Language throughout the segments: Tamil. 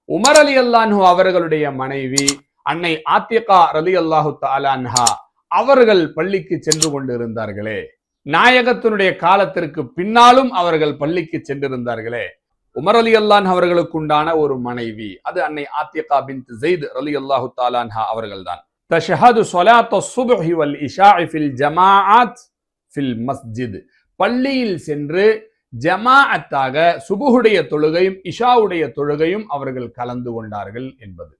உமர் ரலியல்லாஹு அன்ஹு அவர்களுடைய மனைவி அன்னை ஆத்திகா ரலியல்லாஹு தஆலா அன்ஹா அவர்கள் பள்ளிக்கு சென்று கொண்டிருந்தார்களே, நாயகத்தினுடைய காலத்திற்கு பின்னாலும் அவர்கள் பள்ளிக்கு சென்றிருந்தார்களே, உமர் ரலியல்லாஹு அன்ஹு அவர்களுக்கு உண்டான ஒரு மனைவி, அது அன்னை ஆத்திகா பின்த் ஸைத் ரலியல்லாஹு தஆலா அன்ஹா அவர்கள்தான். தஷஹது ஸலாத்த ஸுப்ஹி வல் இஷாஇ ஃபில் ஜமாஅத் ஃபில் மஸ்ஜித், பள்ளியில் சென்று ஜமாஅத்தாக சுபுஹுடைய தொழுகையும் இஷாவுடைய தொழுகையும் அவர்கள் கலந்து கொண்டார்கள் என்பது.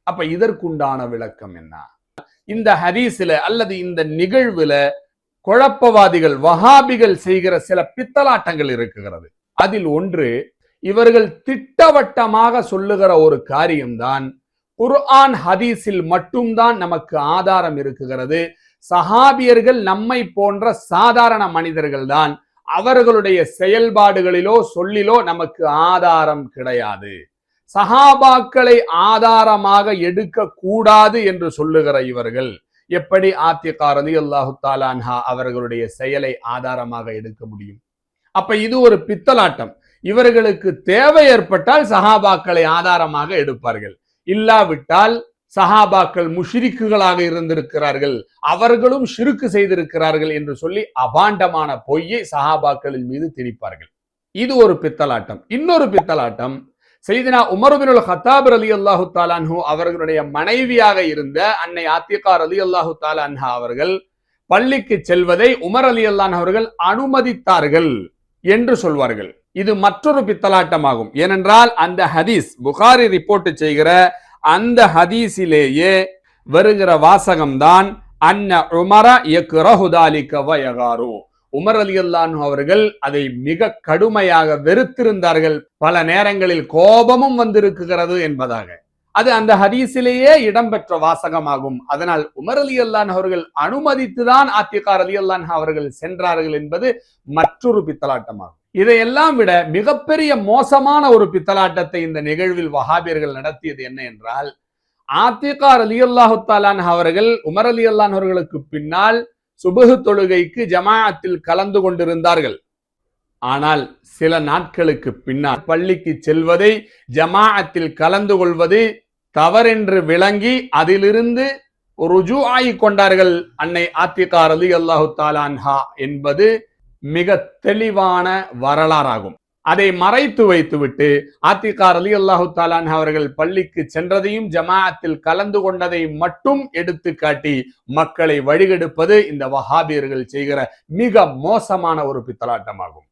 அப்ப இதற்குண்டான விளக்கம் என்ன? இந்த ஹதீஸ்ல அல்லது இந்த நிகழ்வுல குழப்பவாதிகள் வஹாபிகள் செய்கிற சில பித்தலாட்டங்கள் இருக்குகிறது. அதில் ஒன்று, இவர்கள் திட்டவட்டமாக சொல்லுகிற ஒரு காரியம்தான், குர்ஆன் ஹதீஸில் மட்டும்தான் நமக்கு ஆதாரம் இருக்குகிறது, சஹாபியர்கள் நம்மை போன்ற சாதாரண மனிதர்கள் தான், அவர்களுடைய செயல்பாடுகளிலோ சொல்லிலோ நமக்கு ஆதாரம் கிடையாது, சஹாபாக்களை ஆதாரமாக எடுக்க கூடாது என்று சொல்லுகிற இவர்கள் எப்படி ஆத்திகா ரலியல்லாஹு தஆலா அன்ஹா அவர்களுடைய செயலை ஆதாரமாக எடுக்க முடியும்? அப்ப இது ஒரு பித்தலாட்டம். இவர்களுக்கு தேவை ஏற்பட்டால் சஹாபாக்களை ஆதாரமாக எடுப்பார்கள், இல்லாவிட்டால் சஹாபாக்கள் முஷ்ரிக்குகளாக இருந்திருக்கிறார்கள், அவர்களும் ஷிர்க் செய்திருக்கிறார்கள் என்று சொல்லி அபாண்டமான பொய்யை சஹாபாக்களின் மீது திணிப்பார்கள். இது ஒரு பித்தலாட்டம். இன்னொரு பித்தலாட்டம், சையதுனா உமர் இப்னுல் கத்தாப் ரலியல்லாஹு தஆலா அன்ஹு அவர்களுடைய மனைவியாக இருந்த அன்னை ஆத்திகா ரலியல்லாஹு தஆலா அன்ஹா அவர்கள் பள்ளிக்கு செல்வதை உமர் ரலியல்லாஹு அன்ஹு அவர்கள் அனுமதித்தார்கள் என்று சொல்வார்கள். இது மற்றொரு பித்தலாட்டமாகும். ஏனென்றால் அந்த ஹதீஸ் புகாரி ரிப்போர்ட் செய்கிற அந்த ஹதீஸிலேயே வருகிற வாசகம்தான் அன்ன உமர யக்ரஹு தாலிக வ யகாரு, உமர் ரலியல்லாஹு அன்ஹு அவர்கள் அதை மிக கடுமையாக வெறுத்திருந்தார்கள், பல நேரங்களில் கோபமும் வந்திருக்கிறது என்பதாக. அது அந்த ஹதீஸிலேயே இடம்பெற்ற வாசகமாகும். அதனால் உமர் ரலியல்லாஹு அன்ஹு அவர்கள் அனுமதித்துதான் ஆத்திகா ரலியல்லாஹு அன்ஹா அவர்கள் சென்றார்கள் என்பது மற்றொரு பித்தலாட்டமாகும். இதையெல்லாம் விட மிகப்பெரிய மோசமான ஒரு பித்தலாட்டத்தை இந்த நிகழ்வில் வஹாபியர்கள் நடத்தியது என்ன என்றால், ஆத்திகா ரலியல்லாஹு தஆலா அன்ஹா அவர்கள் உமர் ரலியல்லாஹு அன்ஹு அவர்களுக்கு பின்னால் சுபஹ் தொழுகைக்கு ஜமாஅத்தில் கலந்து கொண்டிருந்தார்கள். ஆனால் சில நாட்களுக்கு பின்னால் பள்ளிக்கு செல்வதை, ஜமாஅத்தில் கலந்து கொள்வது தவறென்று விளங்கி அதிலிருந்து ருஜூ ஆகிக் கொண்டார்கள் அன்னை ஆத்திகா ரலியல்லாஹு தஆலா அன்ஹா என்பது மிக தெளிவான வரலாறாகும். அதை மறைத்து வைத்துவிட்டு ஆத்திகா ரலியல்லாஹு தஆலா அன்ஹா அவர்கள் பள்ளிக்கு சென்றதையும் ஜமாஅத்தில் கலந்து கொண்டதை மட்டும் எடுத்து காட்டி மக்களை வழிகெடுப்பது இந்த வஹாபியர்கள் செய்கிற மிக மோசமான ஒரு பித்தலாட்டமாகும்.